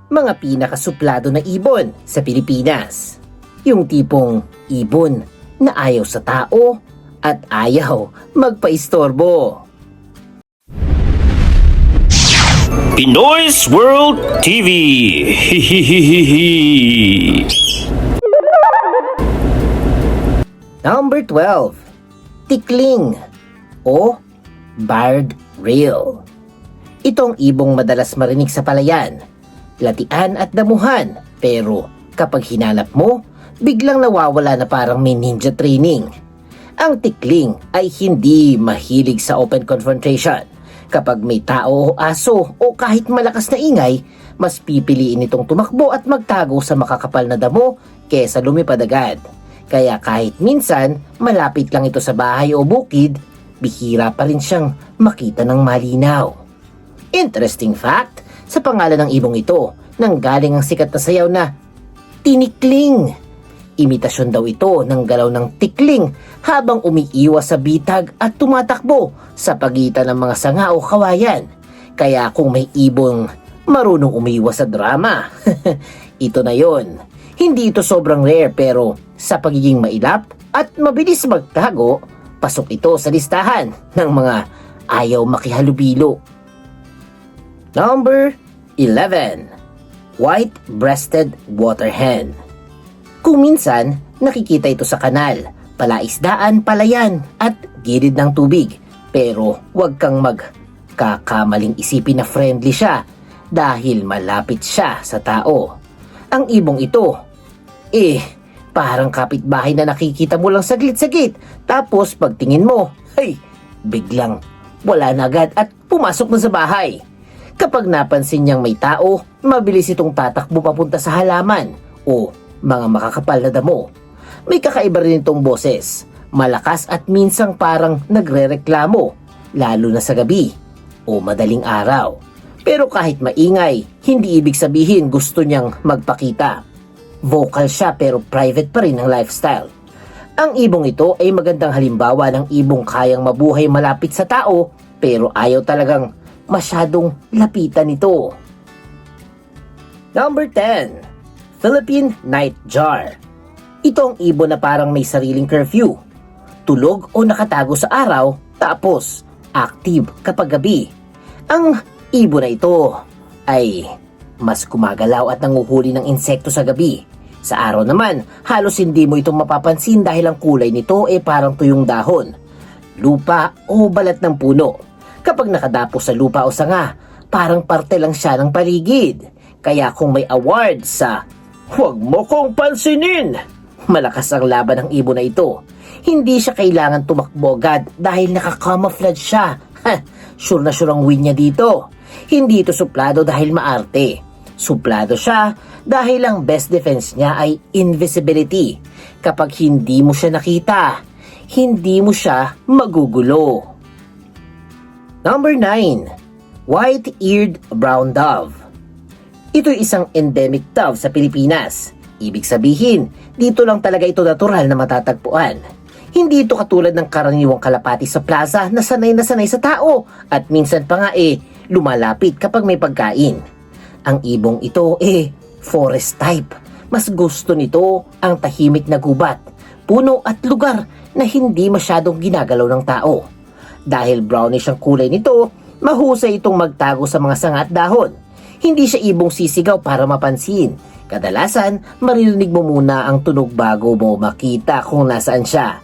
mga pinakasuplado na ibon sa Pilipinas. Yung tipong ibon na ayaw sa tao at ayaw magpaistorbo. Pinoy's World TV. Number 12. Tikling o barred rail. Itong ibong madalas marinig sa palayan, latian at damuhan, pero kapag hinanap mo, biglang nawawala na parang may ninja training. Ang tikling ay hindi mahilig sa open confrontation. Kapag may tao o aso o kahit malakas na ingay, mas pipiliin itong tumakbo at magtago sa makakapal na damo kesa lumipad agad. Kaya kahit minsan malapit lang ito sa bahay o bukid, bihira pa rin siyang makita ng malinaw. Interesting fact, sa pangalan ng ibong ito, nanggaling ang sikat na sayaw na tinikling. Imitasyon daw ito ng galaw ng tikling habang umiiwas sa bitag at tumatakbo sa pagitan ng mga sanga o kawayan. Kaya kung may ibong marunong umiwas sa drama, ito na yon. Hindi ito sobrang rare pero sa pagiging mailap at mabilis magtago, pasok ito sa listahan ng mga ayaw makihalubilo. Number 11. White-breasted waterhen. Kung minsan, nakikita ito sa kanal, palaisdaan, palayan at gilid ng tubig. Pero huwag kang magkakamaling isipin na friendly siya dahil malapit siya sa tao. Ang ibong ito, parang kapitbahay na nakikita mo lang saglit-saglit. Tapos pagtingin mo, biglang wala na agad at pumasok na sa bahay. Kapag napansin niyang may tao, mabilis itong tatakbo papunta sa halaman o mga makakapal na damo. May kakaiba rin itong boses, malakas at minsang parang nagrereklamo, lalo na sa gabi o madaling araw. Pero kahit maingay, hindi ibig sabihin gusto niyang magpakita. Vocal siya pero private pa rin ang lifestyle. Ang ibong ito ay magandang halimbawa ng ibong kayang mabuhay malapit sa tao pero ayaw talagang masyadong lapitan nito. Number 10. Philippine Nightjar. Ito ang ibon na parang may sariling curfew. Tulog o nakatago sa araw, tapos active kapag gabi. Ang ibon na ito ay mas gumagalaw at nanguhuli ng insekto sa gabi. Sa araw naman, halos hindi mo itong mapapansin dahil ang kulay nito ay parang tuyong dahon, lupa o balat ng puno. Kapag nakadapo sa lupa o sanga, parang parte lang siya ng paligid. Kaya kung may award sa "Huwag mo kong pansinin", malakas ang laban ng ibon na ito. Hindi siya kailangan tumakbo agad dahil nakacamouflage siya. Sure na sure ang win niya dito. Hindi ito suplado dahil maarte. Suplado siya dahil ang best defense niya ay invisibility. Kapag hindi mo siya nakita, hindi mo siya magugulo. Number 9. White-eared brown dove. Ito'y isang endemic dove sa Pilipinas. Ibig sabihin, dito lang talaga ito natural na matatagpuan. Hindi ito katulad ng karaniwang kalapati sa plaza na sanay sa tao at minsan pa nga lumalapit kapag may pagkain. Ang ibong ito forest type. Mas gusto nito ang tahimik na gubat, puno at lugar na hindi masyadong ginagalaw ng tao. Dahil brownish ang kulay nito, mahusay itong magtago sa mga sanga at dahon. Hindi siya ibong sisigaw para mapansin. Kadalasan, maririnig mo muna ang tunog bago mo makita kung nasaan siya.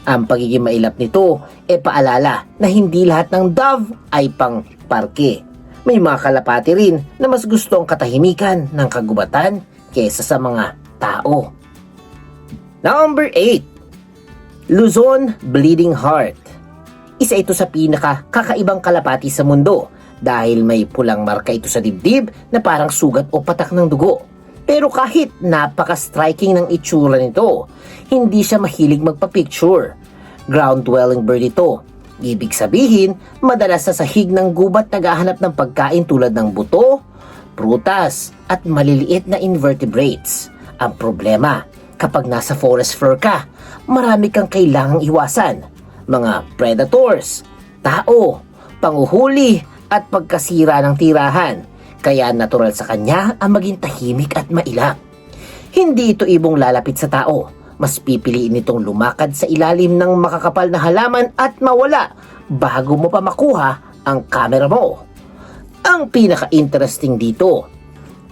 Ang pagiging mailap nito paalala na hindi lahat ng dove ay pang parke. May mga kalapati rin na mas gusto ang katahimikan ng kagubatan kesa sa mga tao. Number 8. Luzon Bleeding Heart. Isa ito sa pinaka-kakaibang kalapati sa mundo dahil may pulang marka ito sa dibdib na parang sugat o patak ng dugo. Pero kahit napaka-striking ng itsura nito, hindi siya mahilig magpa-picture. Ground-dwelling bird ito. Ibig sabihin, madalas sa sahig ng gubat naghahanap ng pagkain tulad ng buto, prutas, at maliliit na invertebrates. Ang problema, kapag nasa forest floor ka, marami kang kailangang iwasan. Mga predators, tao, panguhuli, at pagkasira ng tirahan. Kaya natural sa kanya ang maging tahimik at mailap. Hindi ito ibong lalapit sa tao. Mas pipiliin itong lumakad sa ilalim ng makakapal na halaman at mawala bago mo pa makuha ang camera mo. Ang pinaka-interesting dito,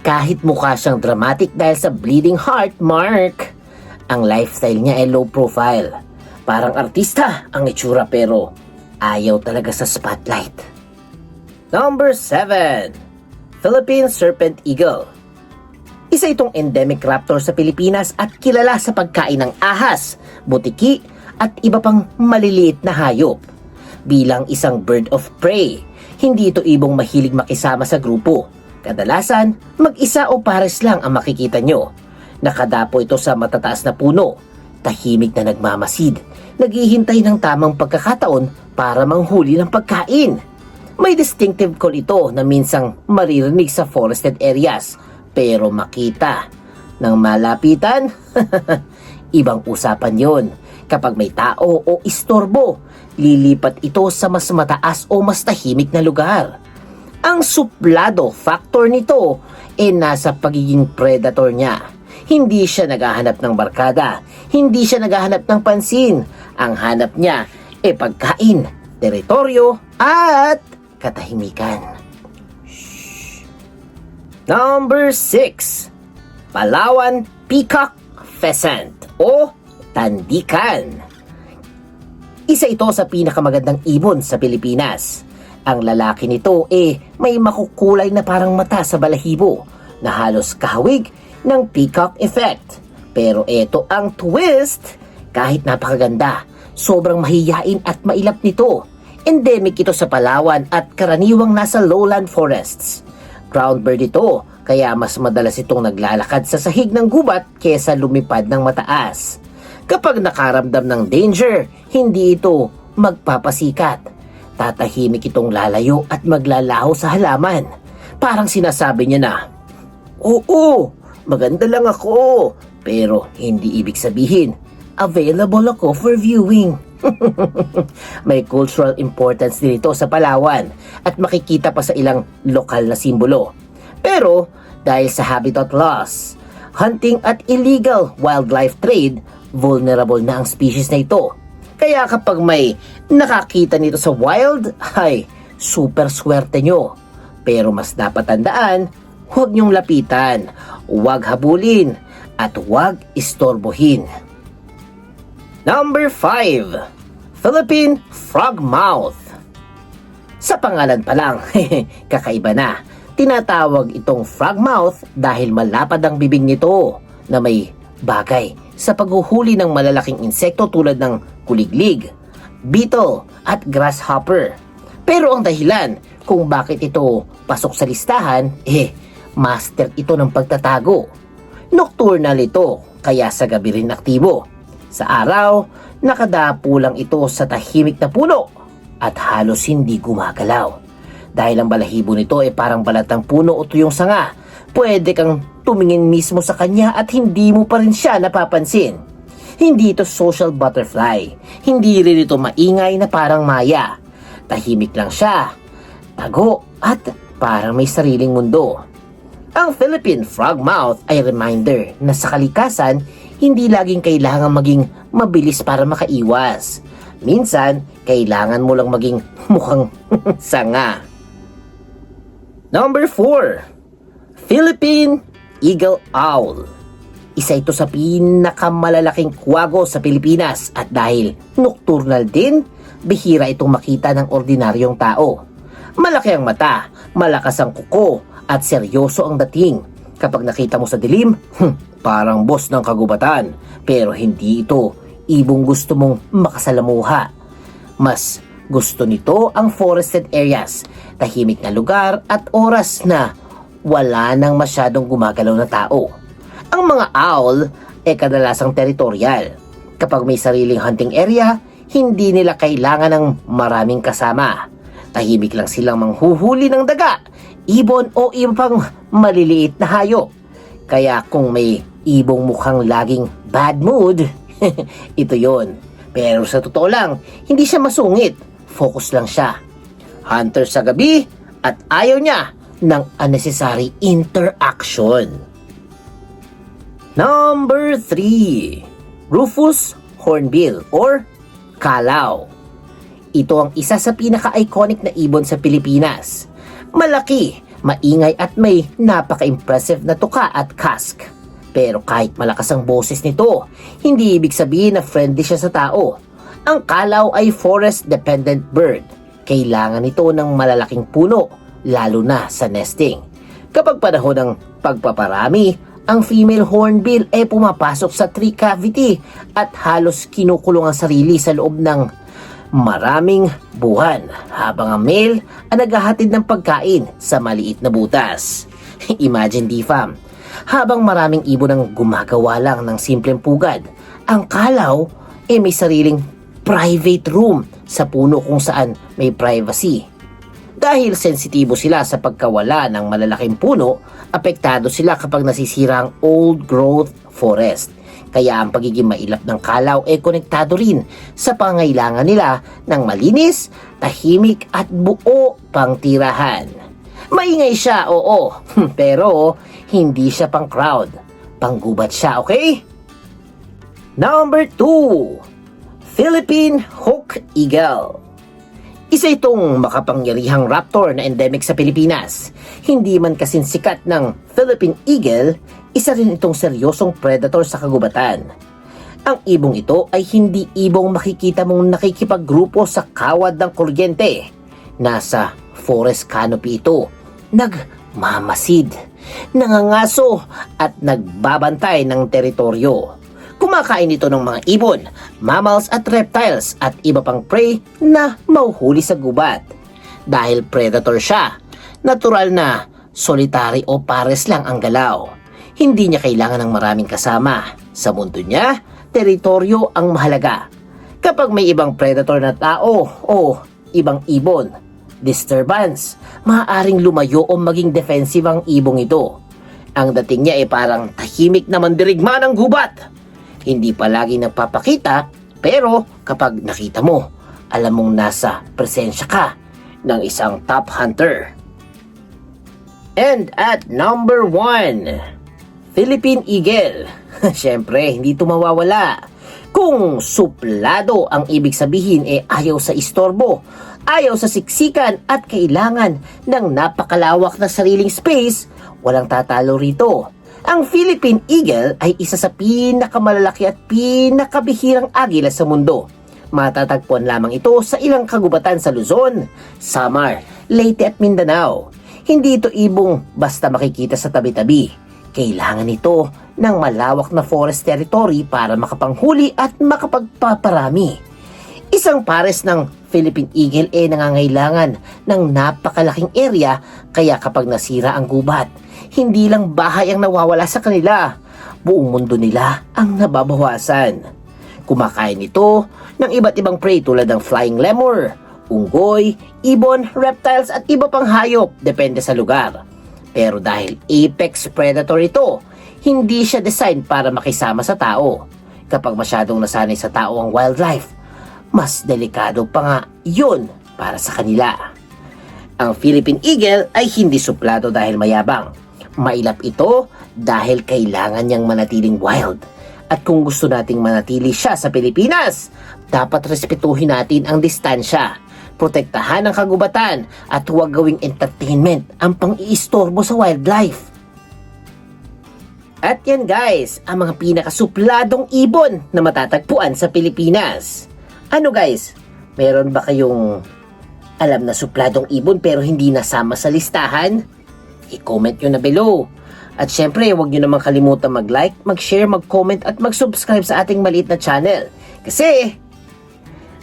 kahit mukha siyang dramatic dahil sa bleeding heart mark, ang lifestyle niya ay low profile. Parang artista ang itsura pero ayaw talaga sa spotlight. Number 7. Philippine Serpent Eagle. Isa itong endemic raptor sa Pilipinas at kilala sa pagkain ng ahas, butiki at iba pang maliliit na hayop. Bilang isang bird of prey, hindi ito ibong mahilig makisama sa grupo. Kadalasan, mag-isa o pares lang ang makikita nyo. Nakadapo ito sa matataas na puno, tahimik na nagmamasid, naghihintay ng tamang pagkakataon para manghuli ng pagkain. May distinctive call ito na minsang maririnig sa forested areas, pero makita ng malapitan, ibang usapan yon. Kapag may tao o istorbo, lilipat ito sa mas mataas o mas tahimik na lugar. Ang suplado factor nito ay nasa pagiging predator niya. Hindi siya naghahanap ng barkada, hindi siya naghahanap ng pansin. Ang hanap niya ay pagkain, teritoryo at katahimikan. Number 6. Palawan Peacock Pheasant o Tandikan. Isa ito sa pinakamagandang ibon sa Pilipinas. Ang lalaki nito may makukulay na parang mata sa balahibo na halos kahawig ng peacock effect. Pero ito ang twist, kahit napakaganda, sobrang mahiyain at mailap nito. Endemic ito sa Palawan at karaniwang nasa lowland forests. Ground bird ito, kaya mas madalas itong naglalakad sa sahig ng gubat kesa lumipad ng mataas. Kapag nakaramdam ng danger, hindi ito magpapasikat. Tatahimik itong lalayo at maglalaho sa halaman. Parang sinasabi niya na, "Oo, maganda lang ako." Pero hindi ibig sabihin, available ako for viewing. May cultural importance din ito sa Palawan at makikita pa sa ilang lokal na simbolo. Pero dahil sa habitat loss, hunting at illegal wildlife trade, vulnerable na ang species na ito. Kaya kapag may nakakita nito sa wild, ay super swerte nyo. Pero mas dapat tandaan, huwag nyong lapitan, huwag habulin, at huwag istorbohin. Number 5. Philippine Frogmouth. Sa pangalan pa lang, kakaiba na. Tinatawag itong frogmouth dahil malapad ang bibig nito na may bagay sa paghuhuli ng malalaking insekto tulad ng kuliglig, beetle at grasshopper. Pero ang dahilan kung bakit ito pasok sa listahan, master ito ng pagtatago. Nocturnal ito, kaya sa gabi rin aktibo. Sa araw, nakadapo lang ito sa tahimik na puno at halos hindi gumagalaw. Dahil ang balahibo nito ay parang balat ng puno o tuyong sanga, pwede kang tumingin mismo sa kanya at hindi mo pa rin siya napapansin. Hindi ito social butterfly, hindi rin ito maingay na parang maya. Tahimik lang siya, tago at parang may sariling mundo. Ang Philippine Frogmouth ay reminder na sa kalikasan, hindi laging kailangan maging mabilis para makaiwas. Minsan, kailangan mo lang maging mukhang sanga. Number 4. Philippine Eagle Owl. Isa ito sa pinakamalalaking kwago sa Pilipinas at dahil nocturnal din, bihira itong makita ng ordinaryong tao. Malaki ang mata, malakas ang kuko at seryoso ang dating. Kapag nakita mo sa dilim, parang boss ng kagubatan. Pero hindi ito ibong gusto mong makasalamuha. Mas gusto nito ang forested areas, tahimik na lugar at oras na wala nang masyadong gumagalaw na tao. Ang mga owl ay kadalasang teritorial. Kapag may sariling hunting area, hindi nila kailangan ng maraming kasama. Tahimik lang silang manghuhuli ng daga, ibon o iba pang maliliit na hayop. Kaya kung may ibong mukhang laging bad mood, ito yon. Pero sa totoo lang, hindi siya masungit. Focus lang siya. Hunter sa gabi at ayaw niya ng unnecessary interaction. Number 3. Rufus Hornbill or Kalaw. Ito ang isa sa pinaka-iconic na ibon sa Pilipinas. Malaki, maingay at may napaka-impressive na tuka at kask. Pero kahit malakas ang boses nito, hindi ibig sabihin na friendly siya sa tao. Ang kalaw ay forest-dependent bird. Kailangan ito ng malalaking puno, lalo na sa nesting. Kapag panahon ng pagpaparami, ang female hornbill ay pumapasok sa tree cavity at halos kinukulong ang sarili sa loob ng maraming buwan, habang ang male ay naghahatid ng pagkain sa maliit na butas. Imagine di fam, habang maraming ibon ang gumagawa lang ng simpleng pugad, ang kalaw ay may sariling private room sa puno kung saan may privacy. Dahil sensitibo sila sa pagkawala ng malalaking puno, apektado sila kapag nasisira ang old growth forest. Kaya ang pagiging mailap ng kalaw ay konektado rin sa pangailangan nila ng malinis, tahimik at buo pang tirahan. Maingay siya, oo, pero hindi siya pang crowd. Panggubat siya, okay? Number 2. Philippine Hawk Eagle. Isa itong makapangyarihang raptor na endemic sa Pilipinas. Hindi man kasing sikat ng Philippine Eagle, isa rin itong seryosong predator sa kagubatan. Ang ibong ito ay hindi ibong makikita mong nakikipaggrupo sa kawad ng kuryente. Nasa forest canopy ito, nagmamasid, nangangaso at nagbabantay ng teritoryo. Kumakain ito ng mga ibon, mammals at reptiles at iba pang prey na mauhuli sa gubat. Dahil predator siya, natural na solitary o pares lang ang galaw. Hindi niya kailangan ng maraming kasama. Sa mundo niya, teritoryo ang mahalaga. Kapag may ibang predator na tao o ibang ibon, disturbance, maaaring lumayo o maging defensive ang ibong ito. Ang dating niya ay parang tahimik na mandirigma ng gubat. Hindi palagi nagpapakita, pero kapag nakita mo, alam mong nasa presensya ka ng isang top hunter. And at number 1, Philippine Eagle. Siyempre, hindi ito mawawala. Kung suplado ang ibig sabihin ayaw sa istorbo, ayaw sa siksikan at kailangan ng napakalawak na sariling space, walang tatalo rito. Ang Philippine Eagle ay isa sa pinakamalalaki at pinakabihirang agila sa mundo. Matatagpuan lamang ito sa ilang kagubatan sa Luzon, Samar, Leyte at Mindanao. Hindi ito ibong basta makikita sa tabi-tabi. Kailangan ito ng malawak na forest territory para makapanghuli at makapagpaparami. Isang pares ng Philippine Eagle ay nangangailangan ng napakalaking area, kaya kapag nasira ang gubat, hindi lang bahay ang nawawala sa kanila, buong mundo nila ang nababawasan. Kumakain ito ng iba't ibang prey tulad ng flying lemur, unggoy, ibon, reptiles at iba pang hayop, depende sa lugar. Pero dahil apex predator ito, hindi siya design para makisama sa tao. Kapag masyadong nasanay sa tao ang wildlife, mas delikado pa nga yun para sa kanila. Ang Philippine Eagle ay hindi suplado dahil mayabang. Mailap ito dahil kailangan niyang manatiling wild. At kung gusto nating manatili siya sa Pilipinas, dapat respetuhin natin ang distansya, protektahan ang kagubatan at huwag gawing entertainment ang pang-iistorbo sa wildlife. At yan guys, ang mga pinakasupladong ibon na matatagpuan sa Pilipinas. Ano guys, meron ba kayong alam na supladong ibon pero hindi nasama sa listahan? I-comment nyo na below. At syempre, huwag nyo naman kalimutan mag-like, mag-share, mag-comment at mag-subscribe sa ating maliit na channel. Kasi,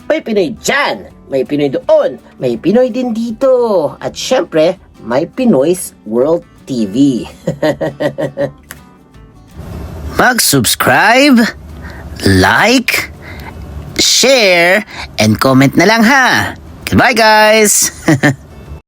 may Pinoy dyan, may Pinoy doon, may Pinoy din dito. At syempre, may Pinoy's World TV. Mag-subscribe, like, share, and comment na lang ha. Goodbye guys!